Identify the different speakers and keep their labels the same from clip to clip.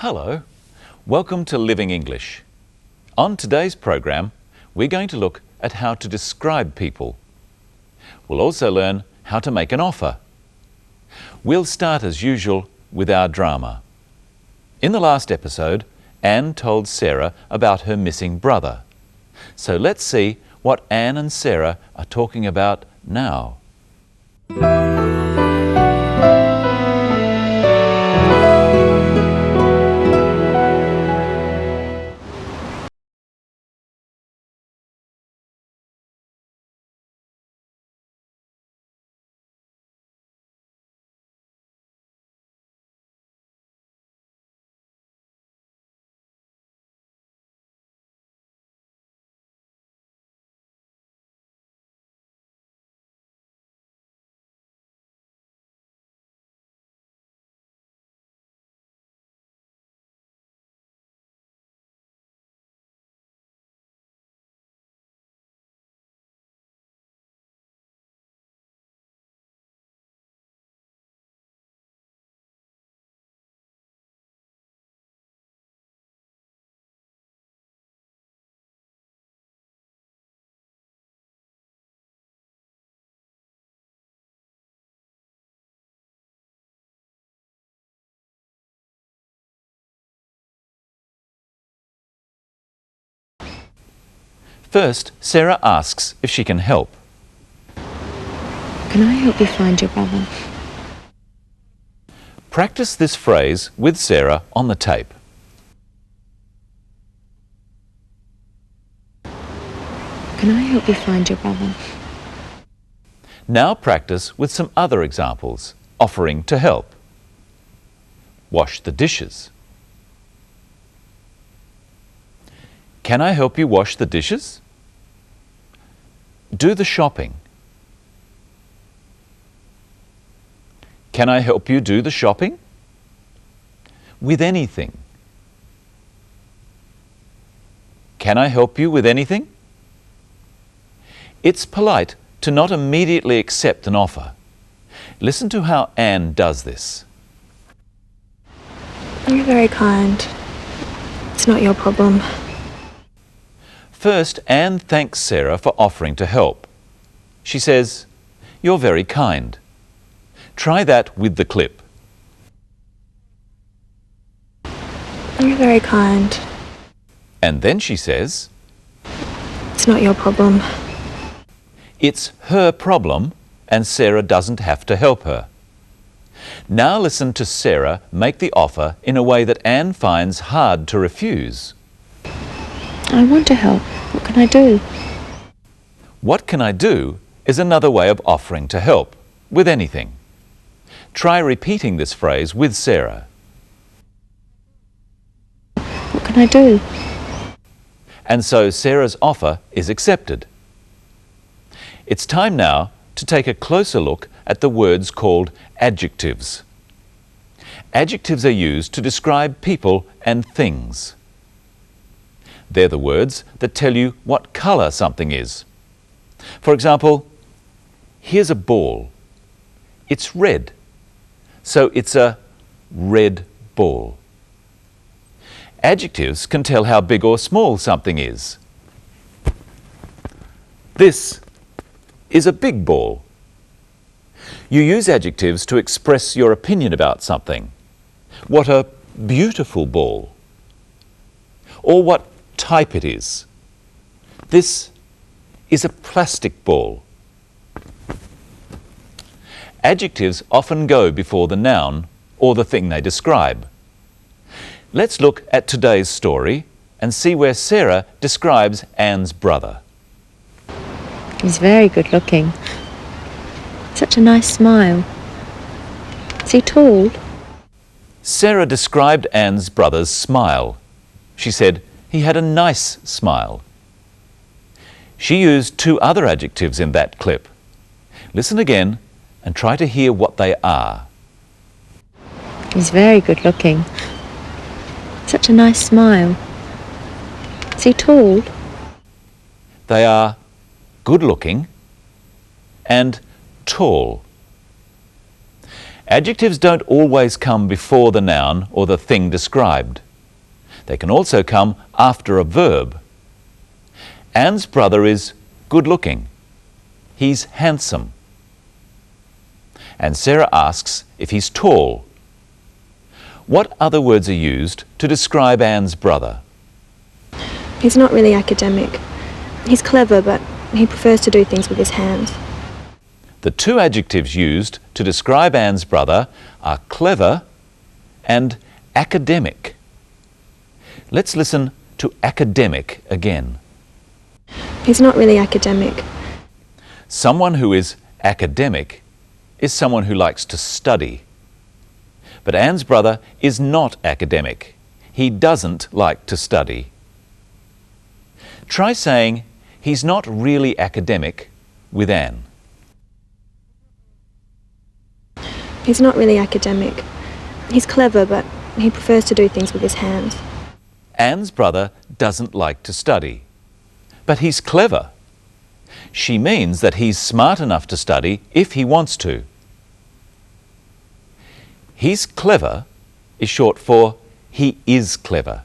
Speaker 1: Hello, welcome to Living English. On today's program, we're going to look at how to describe people. We'll also learn how to make an offer. We'll start as usual with our drama. In the last episode, Anne told Sarah about her missing brother. So let's see what Anne and Sarah are talking about now. First, Sarah asks if she can help.
Speaker 2: Can I help you find your brother?
Speaker 1: Practice this phrase with Sarah on the tape.
Speaker 2: Can I help you find your brother?
Speaker 1: Now practice with some other examples, offering to help. Wash the dishes. Can I help you wash the dishes? Do the shopping. Can I help you do the shopping? With anything. Can I help you with anything? It's polite to not immediately accept an offer. Listen to how Anne does this.
Speaker 2: You're very kind. It's not your problem.
Speaker 1: First, Anne thanks Sarah for offering to help. She says, "You're very kind." Try that with the clip.
Speaker 2: You're very kind.
Speaker 1: And then she says,
Speaker 2: It's not your problem.
Speaker 1: it's her problem and Sarah doesn't have to help her. Now listen to Sarah make the offer in a way that Anne finds hard to refuse.
Speaker 2: I want to help. What can I do?
Speaker 1: What can I do is another way of offering to help, with anything. Try repeating this phrase with Sarah.
Speaker 2: What can I do?
Speaker 1: And so Sarah's offer is accepted. It's time now to take a closer look at the words called adjectives. Adjectives are used to describe people and things. They're the words that tell you what colour something is. For example, here's a ball. It's red, so it's a red ball. Adjectives can tell how big or small something is. This is a big ball. You use adjectives to express your opinion about something. What a beautiful ball. Or what type it is. This is a plastic ball. Adjectives often go before the noun or the thing they describe. Let's look at today's story and see where Sarah describes Anne's brother.
Speaker 2: He's very good looking. Such a nice smile. Is he tall?
Speaker 1: Sarah described Anne's brother's smile. She said he had a nice smile. She used two other adjectives in that clip. Listen again and try to hear what they are.
Speaker 2: He's very good looking. Such a nice smile. Is he tall?
Speaker 1: They are good looking and tall. Adjectives don't always come before the noun or the thing described. They can also come after a verb. Anne's brother is good-looking. He's handsome. And Sarah asks if he's tall. What other words are used to describe Anne's brother?
Speaker 3: He's not really academic. He's clever, but he prefers to do things with his hands.
Speaker 1: The two adjectives used to describe Anne's brother are clever and academic. Let's listen to academic again.
Speaker 3: He's not really academic.
Speaker 1: Someone who is academic is someone who likes to study. But Anne's brother is not academic. He doesn't like to study. Try saying, he's not really academic with Anne.
Speaker 3: He's not really academic. He's clever, but he prefers to do things with his hands.
Speaker 1: Anne's brother doesn't like to study. But he's clever. She means that he's smart enough to study if he wants to. He's clever is short for he is clever.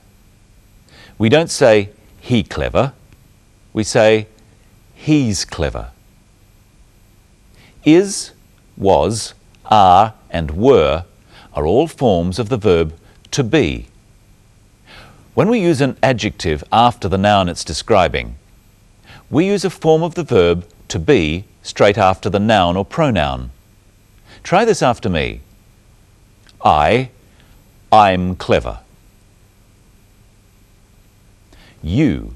Speaker 1: We don't say he clever, we say he's clever. Is, was, are and were are all forms of the verb to be. When we use an adjective after the noun it's describing, we use a form of the verb to be straight after the noun or pronoun. Try this after me. I'm clever. You're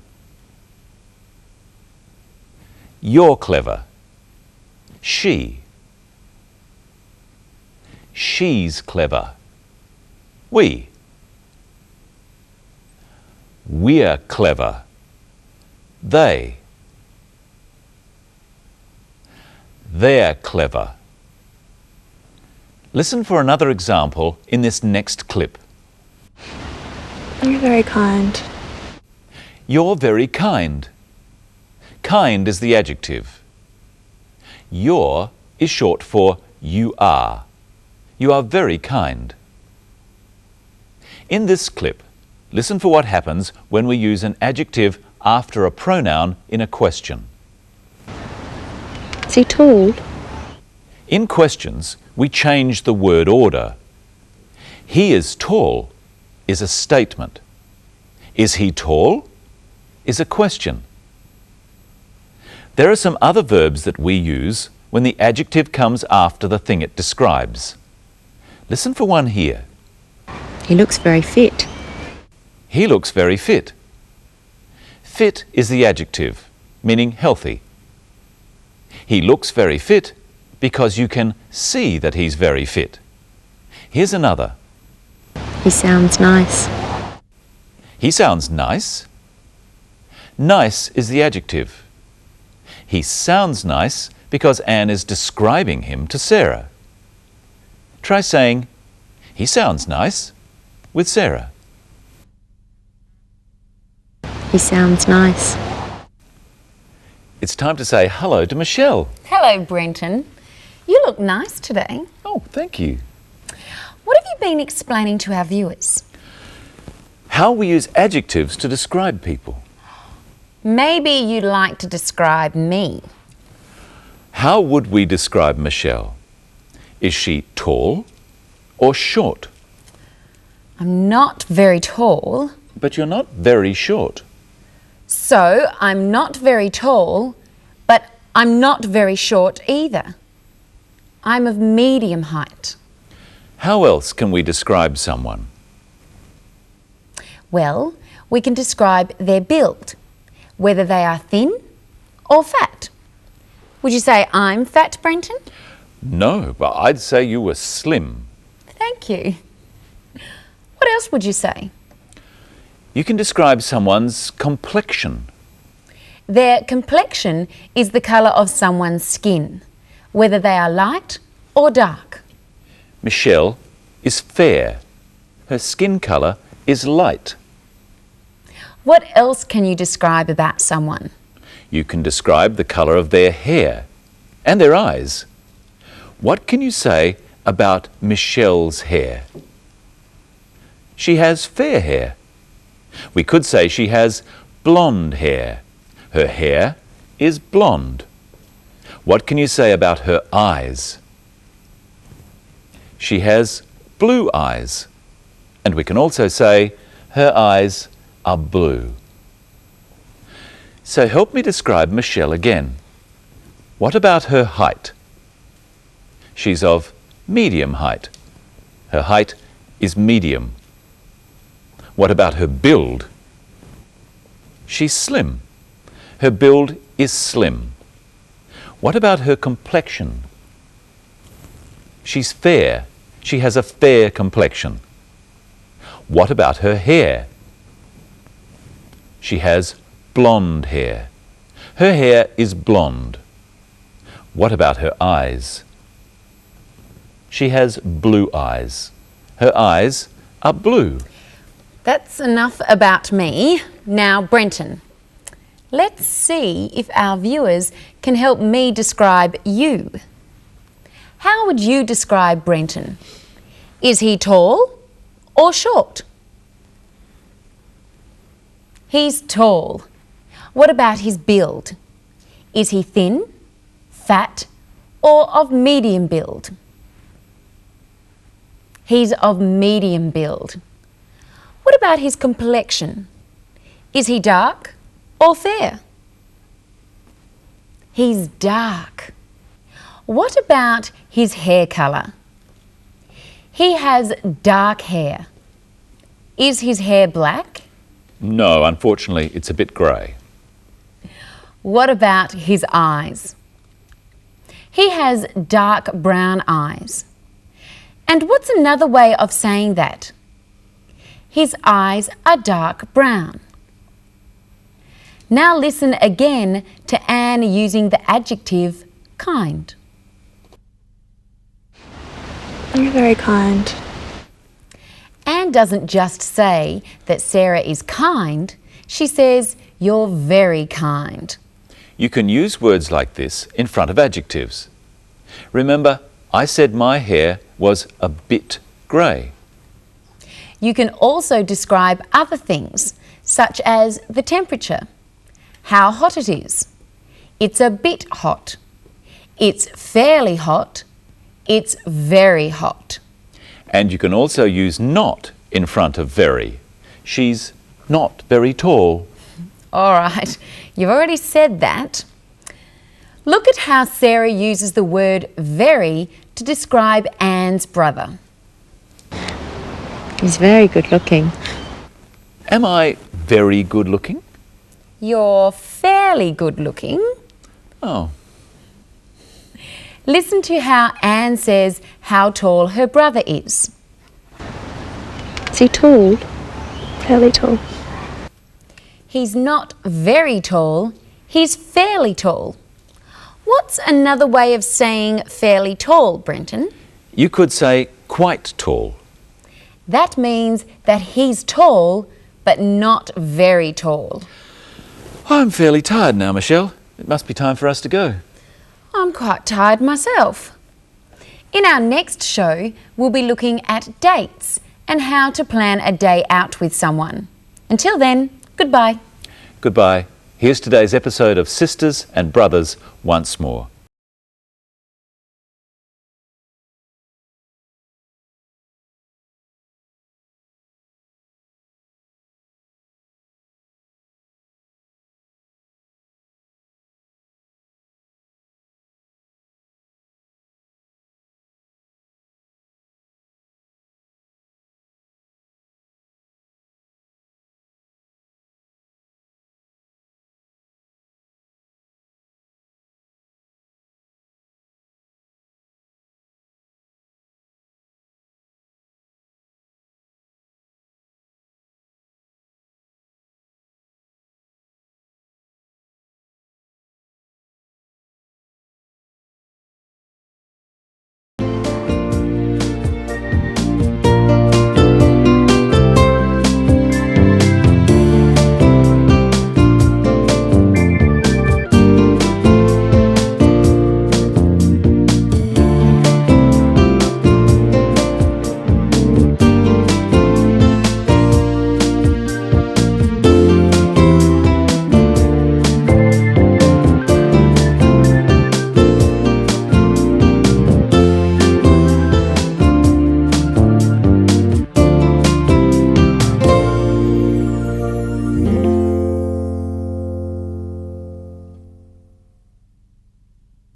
Speaker 1: clever. She's clever. We're clever. They're clever. Listen for another example in this next clip.
Speaker 3: You're very kind.
Speaker 1: You're very kind. Kind is the adjective. You're is short for you are. You are very kind. In this clip, listen for what happens when we use an adjective after a pronoun in a question.
Speaker 2: Is he tall?
Speaker 1: In questions, we change the word order. He is tall is a statement. Is he tall is a question. There are some other verbs that we use when the adjective comes after the thing it describes. Listen for one here.
Speaker 2: He looks very fit.
Speaker 1: He looks very fit. Fit is the adjective, meaning healthy. He looks very fit because you can see that he's very fit. Here's another.
Speaker 2: He sounds nice.
Speaker 1: He sounds nice. Nice is the adjective. He sounds nice because Anne is describing him to Sarah. Try saying, he sounds nice with Sarah.
Speaker 2: He sounds nice.
Speaker 1: It's time to say hello to Michelle.
Speaker 4: Hello, Brenton. You look nice today.
Speaker 1: Oh, thank you.
Speaker 4: What have you been explaining to our viewers?
Speaker 1: How we use adjectives to describe people.
Speaker 4: Maybe you'd like to describe me.
Speaker 1: How would we describe Michelle? Is she tall or short?
Speaker 4: I'm not very tall.
Speaker 1: But you're not very short.
Speaker 4: So I'm not very tall, but I'm not very short either. I'm of medium height.
Speaker 1: How else can we describe someone?
Speaker 4: Well, we can describe their build, whether they are thin or fat. Would you say I'm fat, Brenton?
Speaker 1: No, but I'd say you were slim.
Speaker 4: Thank you. What else would you say?
Speaker 1: You can describe someone's complexion.
Speaker 4: Their complexion is the colour of someone's skin, whether they are light or dark.
Speaker 1: Michelle is fair. Her skin colour is light.
Speaker 4: What else can you describe about someone?
Speaker 1: You can describe the colour of their hair and their eyes. What can you say about Michelle's hair? She has fair hair. We could say she has blonde hair. Her hair is blonde. What can you say about her eyes? She has blue eyes. And we can also say her eyes are blue. So help me describe Michelle again. What about her height? She's of medium height. Her height is medium. What about her build? She's slim. Her build is slim. What about her complexion? She's fair. She has a fair complexion. What about her hair? She has blonde hair. Her hair is blonde. What about her eyes? She has blue eyes. Her eyes are blue.
Speaker 4: That's enough about me. Now, Brenton, let's see if our viewers can help me describe you. How would you describe Brenton? Is he tall or short? He's tall. What about his build? Is he thin, fat, or of medium build? He's of medium build. What about his complexion? Is he dark or fair? He's dark. What about his hair colour? He has dark hair. Is his hair black?
Speaker 1: No, unfortunately, it's a bit grey.
Speaker 4: What about his eyes? He has dark brown eyes. And what's another way of saying that? His eyes are dark brown. Now listen again to Anne using the adjective kind.
Speaker 3: You're very kind.
Speaker 4: Anne doesn't just say that Sarah is kind, she says you're very kind.
Speaker 1: You can use words like this in front of adjectives. Remember, I said my hair was a bit grey.
Speaker 4: You can also describe other things, such as the temperature, how hot it is. It's a bit hot. It's fairly hot. It's very hot.
Speaker 1: And you can also use not in front of very. She's not very tall.
Speaker 4: All right, you've already said that. Look at how Sarah uses the word very to describe Anne's brother.
Speaker 2: He's very good looking.
Speaker 1: Am I very good looking?
Speaker 4: You're fairly good looking.
Speaker 1: Oh,
Speaker 4: Listen to how Anne says how tall her brother is.
Speaker 2: Is he tall?
Speaker 3: Fairly tall.
Speaker 4: He's not very tall, he's fairly tall. What's another way of saying fairly tall, Brenton?
Speaker 1: you could say quite tall.
Speaker 4: That means that he's tall, but not very tall.
Speaker 1: I'm fairly tired now, Michelle. It must be time for us to go.
Speaker 4: I'm quite tired myself. In our next show, we'll be looking at dates and how to plan a day out with someone. Until then, goodbye.
Speaker 1: Goodbye. Here's today's episode of Sisters and Brothers once more.